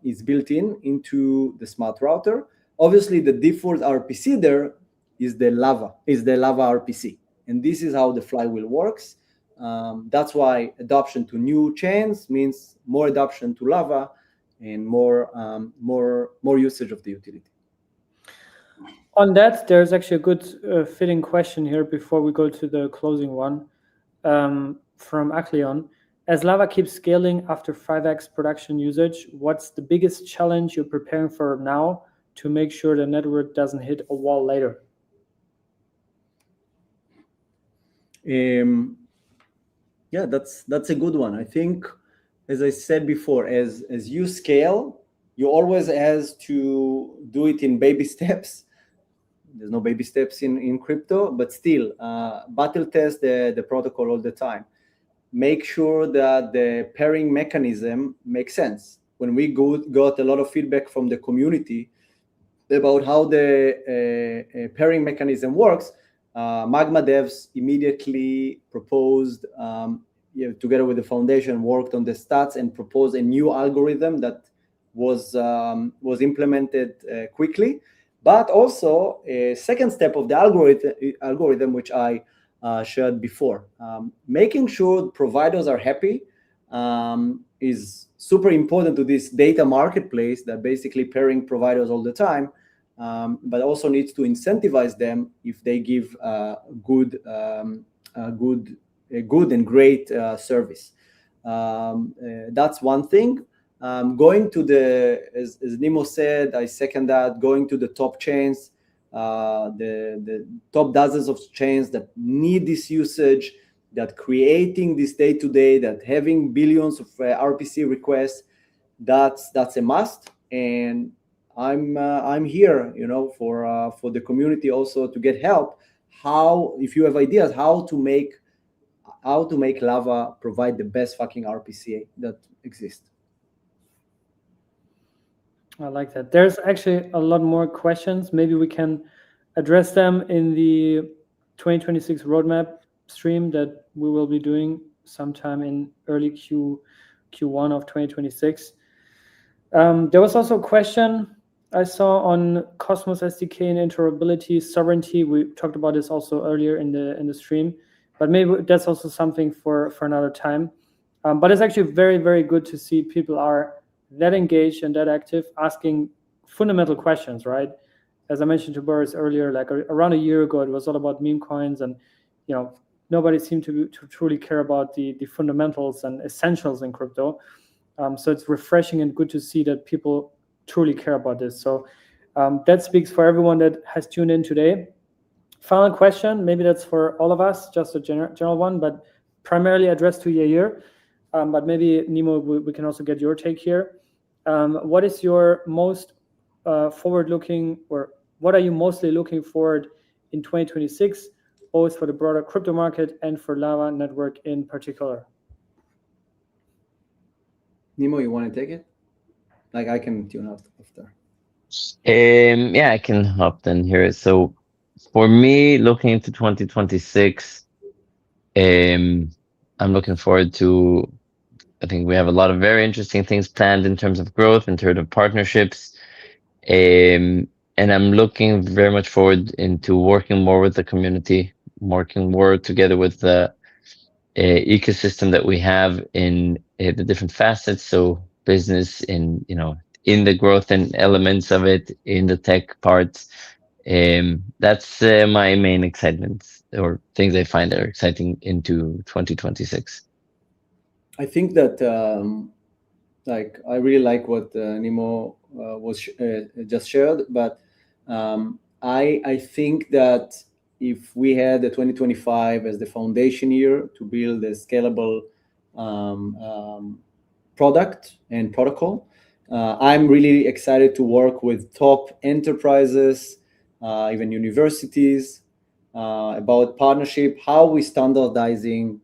is built into the smart router. Obviously, the default RPC there is the Lava RPC, and this is how the flywheel works. That's why adoption to new chains means more adoption to Lava and more usage of the utility. On that, there's actually a good fitting question here before we go to the closing one from Akleon. As Lava keeps scaling after 5x production usage, what's the biggest challenge you're preparing for now to make sure the network doesn't hit a wall later? Yeah, that's a good one. I think, as I said before, as you scale, you always has to do it in baby steps. There's no baby steps in crypto, but still, battle test the protocol all the time. Make sure that the pairing mechanism makes sense. When we got a lot of feedback from the community about how the pairing mechanism works, Magma devs immediately proposed, together with the foundation, worked on the stats and proposed a new algorithm that was implemented quickly. But also a second step of the algorithm, which I shared before. Making sure providers are happy is super important to this data marketplace that basically pairing providers all the time, but also needs to incentivize them if they give good and great service. That's one thing. Going to as Nimo said, I second that, going to the top chains, the top dozens of chains that need this usage, that creating this day-to-day, that having billions of RPC requests, that's a must. And I'm here, for the community also to get help. If you have ideas, how to make Lava provide the best fucking RPC that exists. I like that. There's actually a lot more questions. Maybe we can address them in the 2026 roadmap stream that we will be doing sometime in early Q1 of 2026. There was also a question I saw on Cosmos SDK and interoperability, sovereignty. We talked about this also earlier in the stream, but maybe that's also something for another time. But it's actually very, very good to see people are that engaged and that active, asking fundamental questions, right? As I mentioned to Boris earlier, like around a year ago, it was all about meme coins, and nobody seemed to truly care about the fundamentals and essentials in crypto. So it's refreshing and good to see that people truly care about this. So that speaks for everyone that has tuned in today. Final question, maybe that's for all of us, just a general one, but primarily addressed to Yair. But maybe Nimo, we can also get your take here. What is your most forward-looking, or what are you mostly looking forward in 2026, both for the broader crypto market and for Lava network in particular? Nimo, you want to take it? Like, I can tune out after. Yeah, I can hop in here. So for me, looking into 2026, I'm looking forward to, I think we have a lot of very interesting things planned in terms of growth, in terms of partnerships. And And I'm looking very much forward into working more with the community, working more together with the ecosystem that we have in the different facets. So business in the growth and elements of it, in the tech parts. That's my main excitement, or things I find that are exciting into 2026. I think that I really like what Nimo was just shared, but I think that if we had the 2025 as the foundation year to build a scalable product and protocol, I'm really excited to work with top enterprises, even universities, about partnership, how we standardizing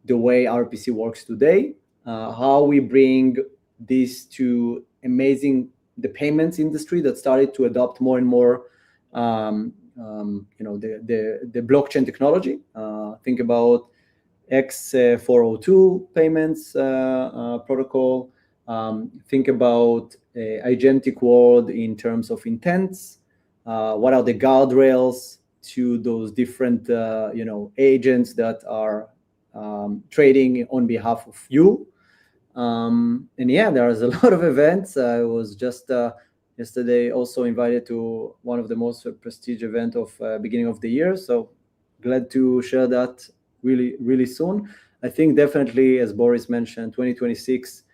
the way RPC works today, how we bring this to the payments industry that started to adopt more and more the blockchain technology. Think about X402 payments protocol. Think about agentic world in terms of intents. What are the guardrails to those different agents that are trading on behalf of you? And yeah, there's a lot of events. I was just yesterday also invited to one of the most prestigious events of beginning of the year. So glad to share that really, really soon. I think definitely, as Boris mentioned, 2026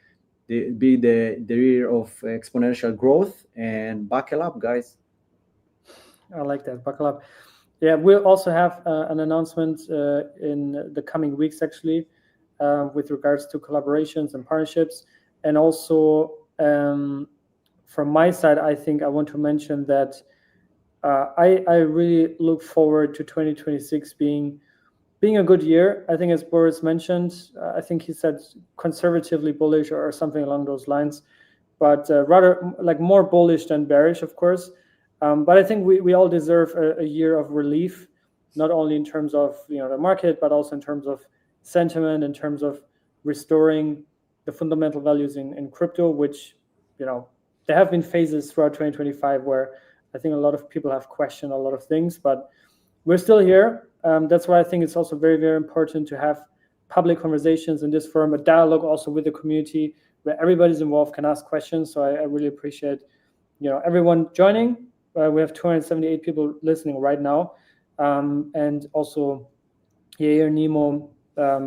be the year of exponential growth, and buckle up, guys. I like that. Buckle up. Yeah, we'll also have an announcement in the coming weeks, actually, with regards to collaborations and partnerships. And also, from my side, I think I want to mention that I really look forward to 2026 being a good year. I think, as Boris mentioned, I think he said conservatively bullish or something along those lines, but rather like more bullish than bearish, of course. But I think we all deserve a year of relief, not only in terms of the market, but also in terms of sentiment, in terms of restoring the fundamental values in crypto, which there have been phases throughout 2025 where I think a lot of people have questioned a lot of things, but we're still here. That's why I think it's also very, very important to have public conversations in this forum, a dialogue also with the community where everybody's involved, can ask questions. So I really appreciate everyone joining. We have 278 people listening right now, and also Yair, Nemo,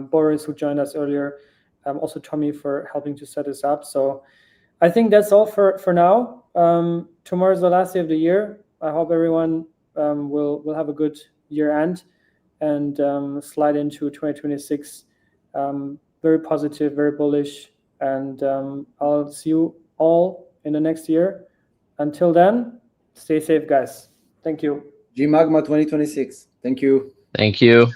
Boris, who joined us earlier, also Tommy for helping to set this up. So I think that's all for now. Tomorrow's the last day of the year. I hope everyone will have a good year end and slide into 2026 very positive, very bullish, and I'll see you all in the next year. Until then, stay safe, guys. Thank you. G Magma 2026. Thank you. Thank you.